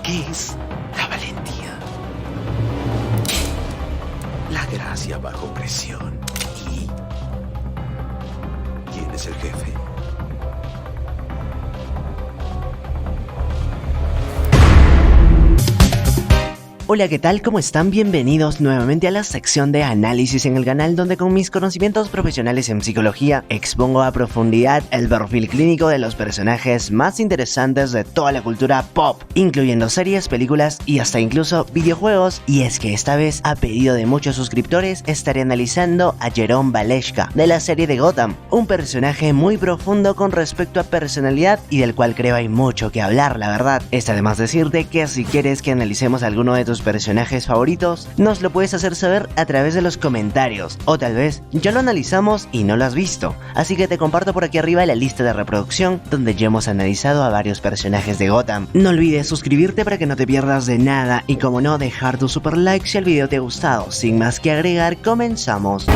¿Qué es la valentía? La gracia bajo presión. ¿Y quién es el jefe? Hola, ¿qué tal? ¿Cómo están? Bienvenidos nuevamente a la sección de análisis en el canal, donde con mis conocimientos profesionales en psicología expongo a profundidad el perfil clínico de los personajes más interesantes de toda la cultura pop, incluyendo series, películas y hasta incluso videojuegos. Y es que esta vez, a pedido de muchos suscriptores, estaré analizando a Jerome Valesca de la serie de Gotham, un personaje muy profundo con respecto a personalidad y del cual creo hay mucho que hablar, la verdad. Está de más decirte que si quieres que analicemos alguno de tus personajes favoritos, nos lo puedes hacer saber a través de los comentarios, o tal vez ya lo analizamos y no lo has visto, así que te comparto por aquí arriba la lista de reproducción donde ya hemos analizado a varios personajes de Gotham. No olvides suscribirte para que no te pierdas de nada y, como no, dejar tu super like si el video te ha gustado. Sin más que agregar, comenzamos.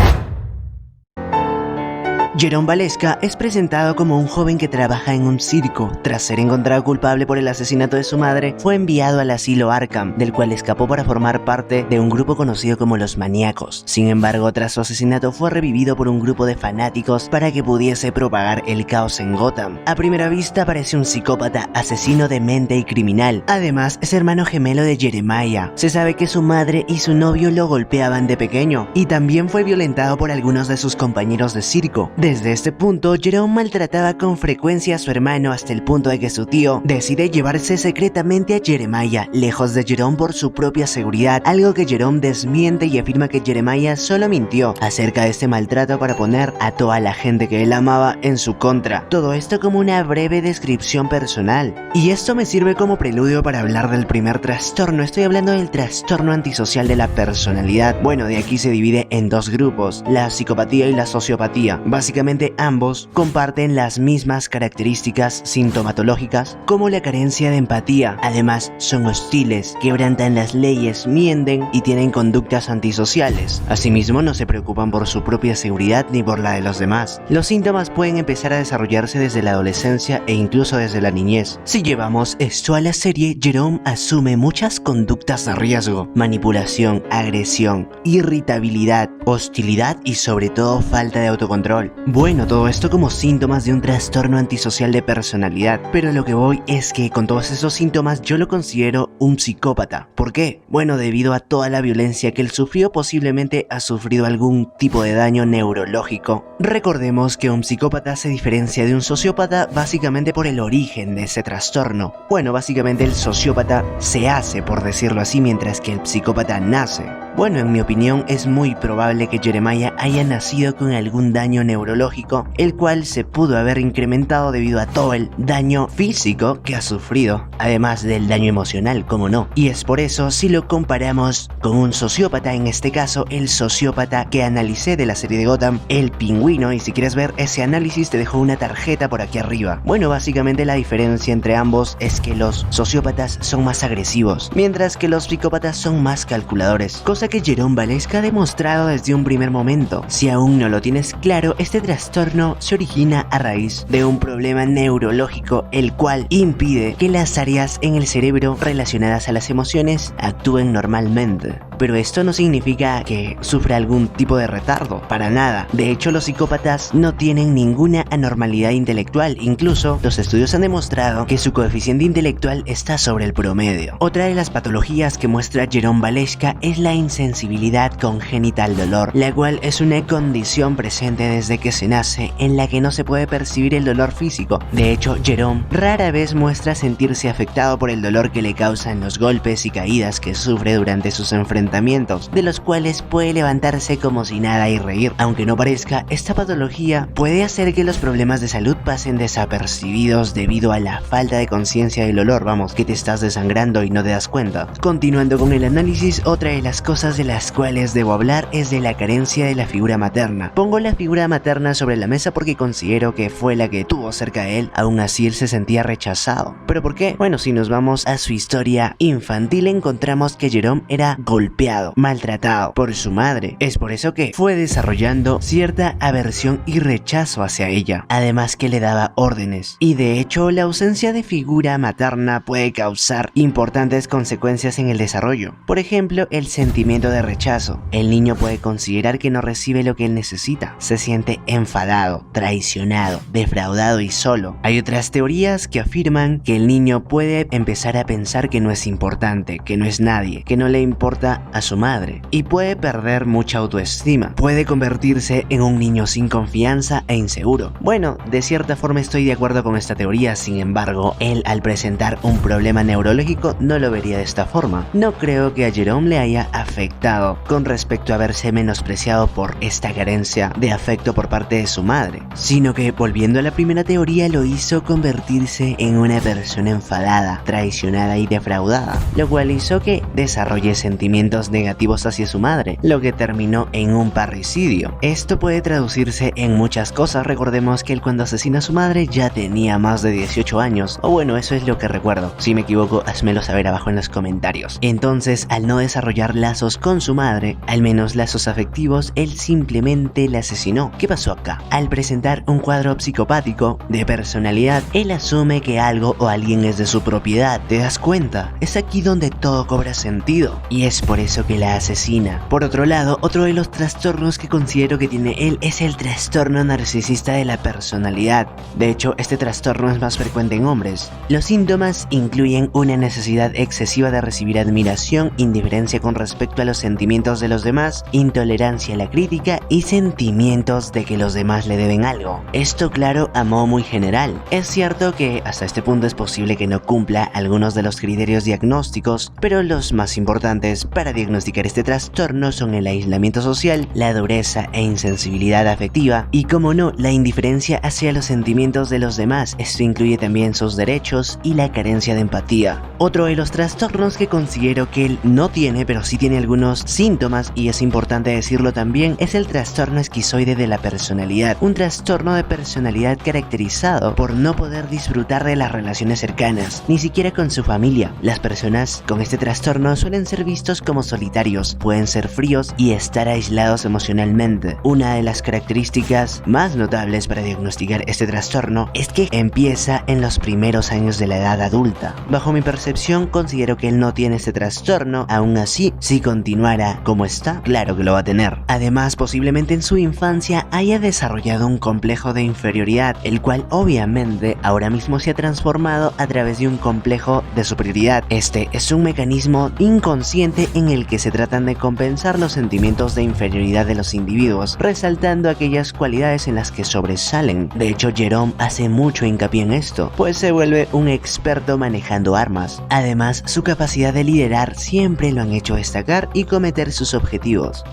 Jerome Valesca es presentado como un joven que trabaja en un circo. Tras ser encontrado culpable por el asesinato de su madre, fue enviado al asilo Arkham, del cual escapó para formar parte de un grupo conocido como los Maníacos. Sin embargo, tras su asesinato fue revivido por un grupo de fanáticos para que pudiese propagar el caos en Gotham. A primera vista parece un psicópata, asesino demente y criminal. Además, es hermano gemelo de Jeremiah. Se sabe que su madre y su novio lo golpeaban de pequeño, y también fue violentado por algunos de sus compañeros de circo. Desde este punto, Jerome maltrataba con frecuencia a su hermano hasta el punto de que su tío decide llevarse secretamente a Jeremiah lejos de Jerome por su propia seguridad, algo que Jerome desmiente y afirma que Jeremiah solo mintió acerca de este maltrato para poner a toda la gente que él amaba en su contra. Todo esto como una breve descripción personal. Y esto me sirve como preludio para hablar del primer trastorno. Estoy hablando del trastorno antisocial de la personalidad. Bueno, de aquí se divide en dos grupos, la psicopatía y la sociopatía. Básicamente ambos comparten las mismas características sintomatológicas, como la carencia de empatía. Además, son hostiles, quebrantan las leyes, mienten y tienen conductas antisociales. Asimismo, no se preocupan por su propia seguridad ni por la de los demás. Los síntomas pueden empezar a desarrollarse desde la adolescencia e incluso desde la niñez. Si llevamos esto a la serie, Jerome asume muchas conductas de riesgo: manipulación, agresión, irritabilidad, hostilidad y sobre todo falta de autocontrol. Bueno, todo esto como síntomas de un trastorno antisocial de personalidad, pero lo que voy es que con todos esos síntomas yo lo considero un psicópata. ¿Por qué? Bueno, debido a toda la violencia que él sufrió, posiblemente ha sufrido algún tipo de daño neurológico. Recordemos que un psicópata se diferencia de un sociópata básicamente por el origen de ese trastorno. Bueno, básicamente el sociópata se hace, por decirlo así, mientras que el psicópata nace. Bueno, en mi opinión es muy probable que Jeremiah haya nacido con algún daño neurológico, el cual se pudo haber incrementado debido a todo el daño físico que ha sufrido, además del daño emocional, como no. Y es por eso, si lo comparamos con un sociópata, en este caso el sociópata que analicé de la serie de Gotham, el Pingüino, y si quieres ver ese análisis te dejo una tarjeta por aquí arriba. Bueno, básicamente la diferencia entre ambos es que los sociópatas son más agresivos, mientras que los psicópatas son más calculadores, cosa que Jerome Valesca ha demostrado desde un primer momento. Si aún no lo tienes claro, este trastorno se origina a raíz de un problema neurológico, el cual impide que las áreas en el cerebro relacionadas a las emociones actúen normalmente. Pero esto no significa que sufra algún tipo de retardo, para nada. De hecho, los psicópatas no tienen ninguna anormalidad intelectual, incluso los estudios han demostrado que su coeficiente intelectual está sobre el promedio. Otra de las patologías que muestra Jerome Valesca es la insensibilidad congénita al dolor, la cual es una condición presente desde que se nace, en la que no se puede percibir el dolor físico. De hecho, Jerome rara vez muestra sentirse afectado por el dolor que le causan los golpes y caídas que sufre durante sus enfrentamientos, de los cuales puede levantarse como si nada y reír. Aunque no parezca, esta patología puede hacer que los problemas de salud pasen desapercibidos debido a la falta de conciencia del dolor, vamos, que te estás desangrando y no te das cuenta. Continuando con el análisis, otra de las cosas de las cuales debo hablar es de la carencia de la figura materna. Pongo la figura materna sobre la mesa porque considero que fue la que tuvo cerca de él. Aún así él se sentía rechazado. ¿Pero por qué? Bueno, si nos vamos a su historia infantil, encontramos que Jerome era golpeado golpeado, maltratado por su madre. Es por eso que fue desarrollando cierta aversión y rechazo hacia ella, además que le daba órdenes. Y de hecho, la ausencia de figura materna puede causar importantes consecuencias en el desarrollo. Por ejemplo, el sentimiento de rechazo. El niño puede considerar que no recibe lo que él necesita. Se siente enfadado, traicionado, defraudado y solo. Hay otras teorías que afirman que el niño puede empezar a pensar que no es importante, que no es nadie, que no le importa a su madre, y puede perder mucha autoestima. Puede convertirse en un niño sin confianza e inseguro. Bueno, de cierta forma estoy de acuerdo con esta teoría, sin embargo, él al presentar un problema neurológico no lo vería de esta forma. No creo que a Jerome le haya afectado con respecto a verse menospreciado por esta carencia de afecto por parte de su madre, sino que, volviendo a la primera teoría, lo hizo convertirse en una persona enfadada, traicionada y defraudada, lo cual hizo que desarrolle sentimientos negativos hacia su madre, lo que terminó en un parricidio. Esto puede traducirse en muchas cosas. Recordemos que él, cuando asesina a su madre, ya tenía más de 18 años, o bueno, eso es lo que recuerdo. Si me equivoco, házmelo saber abajo en los comentarios. Entonces, al no desarrollar lazos con su madre, al menos lazos afectivos, él simplemente la asesinó. ¿Qué pasó acá? Al presentar un cuadro psicopático de personalidad, él asume que algo o alguien es de su propiedad. ¿Te das cuenta? Es aquí donde todo cobra sentido, y es por eso que la asesina. Por otro lado, otro de los trastornos que considero que tiene él es el trastorno narcisista de la personalidad. De hecho, este trastorno es más frecuente en hombres. Los síntomas incluyen una necesidad excesiva de recibir admiración, indiferencia con respecto a los sentimientos de los demás, intolerancia a la crítica y sentimientos de que los demás le deben algo. Esto, claro, a modo muy general. Es cierto que hasta este punto es posible que no cumpla algunos de los criterios diagnósticos, pero los más importantes para diagnosticar este trastorno son el aislamiento social, la dureza e insensibilidad afectiva y, como no, la indiferencia hacia los sentimientos de los demás. Esto incluye también sus derechos y la carencia de empatía. Otro de los trastornos que considero que él no tiene, pero sí tiene algunos síntomas, y es importante decirlo también, es el trastorno esquizoide de la personalidad. Un trastorno de personalidad caracterizado por no poder disfrutar de las relaciones cercanas, ni siquiera con su familia. Las personas con este trastorno suelen ser vistos como solitarios, pueden ser fríos y estar aislados emocionalmente. Una de las características más notables para diagnosticar este trastorno es que empieza en los primeros años de la edad adulta. Bajo mi percepción, considero que él no tiene este trastorno. Aún así, si continuara como está, claro que lo va a tener. Además, posiblemente en su infancia haya desarrollado un complejo de inferioridad, el cual obviamente ahora mismo se ha transformado a través de un complejo de superioridad. Este es un mecanismo inconsciente en el que se tratan de compensar los sentimientos de inferioridad de los individuos, resaltando aquellas cualidades en las que sobresalen. De hecho, Jerome hace mucho hincapié en esto, pues se vuelve un experto manejando armas. Además, su capacidad de liderar siempre lo han hecho destacar y cometer sus objetivos.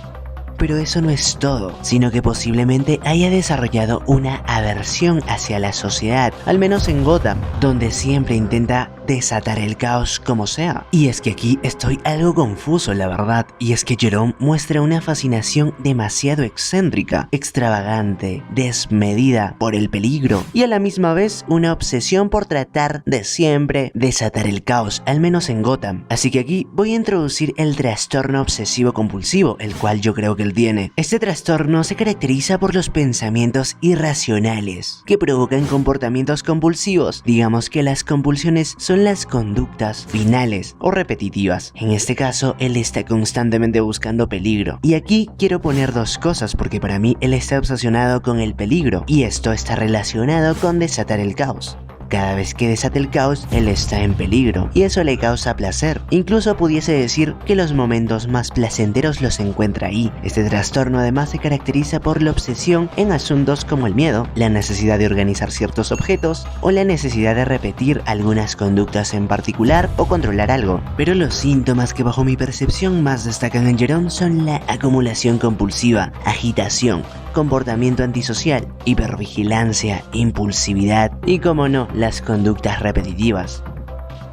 Pero eso no es todo, sino que posiblemente haya desarrollado una aversión hacia la sociedad, al menos en Gotham, donde siempre intenta desatar el caos como sea. Y es que aquí estoy algo confuso, la verdad, y es que Jerome muestra una fascinación demasiado excéntrica, extravagante, desmedida por el peligro, y a la misma vez una obsesión por tratar de siempre desatar el caos, al menos en Gotham. Así que aquí voy a introducir el trastorno obsesivo compulsivo, el cual yo creo que él tiene. Este trastorno se caracteriza por los pensamientos irracionales que provocan comportamientos compulsivos. Digamos que las compulsiones son las conductas finales o repetitivas. En este caso, él está constantemente buscando peligro. Y aquí quiero poner dos cosas, porque para mí él está obsesionado con el peligro, y esto está relacionado con desatar el caos. Cada vez que desata el caos, él está en peligro, y eso le causa placer. Incluso pudiese decir que los momentos más placenteros los encuentra ahí. Este trastorno además se caracteriza por la obsesión en asuntos como el miedo, la necesidad de organizar ciertos objetos, o la necesidad de repetir algunas conductas en particular o controlar algo. Pero los síntomas que bajo mi percepción más destacan en Jerome son la acumulación compulsiva, agitación, comportamiento antisocial, hipervigilancia, impulsividad y, como no, las conductas repetitivas.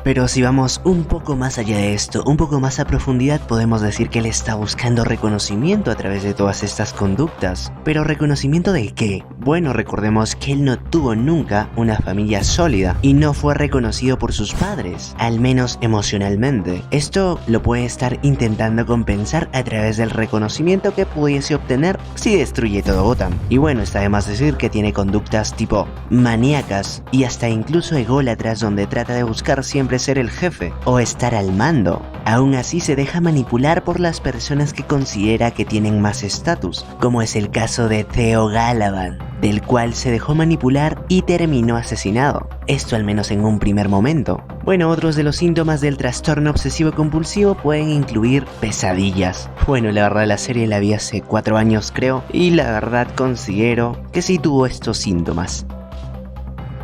Pero si vamos un poco más allá de esto, un poco más a profundidad, podemos decir que él está buscando reconocimiento a través de todas estas conductas. ¿Pero reconocimiento de qué? Bueno, recordemos que él no tuvo nunca una familia sólida y no fue reconocido por sus padres, al menos emocionalmente. Esto lo puede estar intentando compensar a través del reconocimiento que pudiese obtener si destruye todo Gotham. Y bueno, está de más decir que tiene conductas tipo maníacas y hasta incluso ególatras, donde trata de buscar siempre ser el jefe o estar al mando. Aún así se deja manipular por las personas que considera que tienen más estatus, como es el caso de Theo Galavan, del cual se dejó manipular y terminó asesinado. Esto al menos en un primer momento. Bueno, otros de los síntomas del trastorno obsesivo compulsivo pueden incluir pesadillas. Bueno, la verdad la serie la vi hace 4 años creo, y la verdad considero que sí tuvo estos síntomas.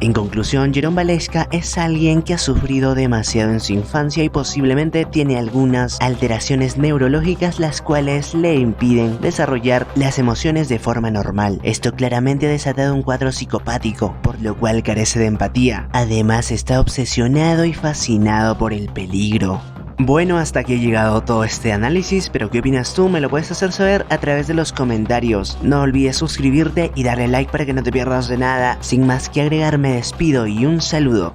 En conclusión, Jerome Valeska es alguien que ha sufrido demasiado en su infancia y posiblemente tiene algunas alteraciones neurológicas las cuales le impiden desarrollar las emociones de forma normal. Esto claramente ha desatado un cuadro psicopático, por lo cual carece de empatía. Además, está obsesionado y fascinado por el peligro. Bueno, hasta aquí ha llegado todo este análisis, pero ¿qué opinas tú? Me lo puedes hacer saber a través de los comentarios. No olvides suscribirte y darle like para que no te pierdas de nada. Sin más que agregar, me despido y un saludo.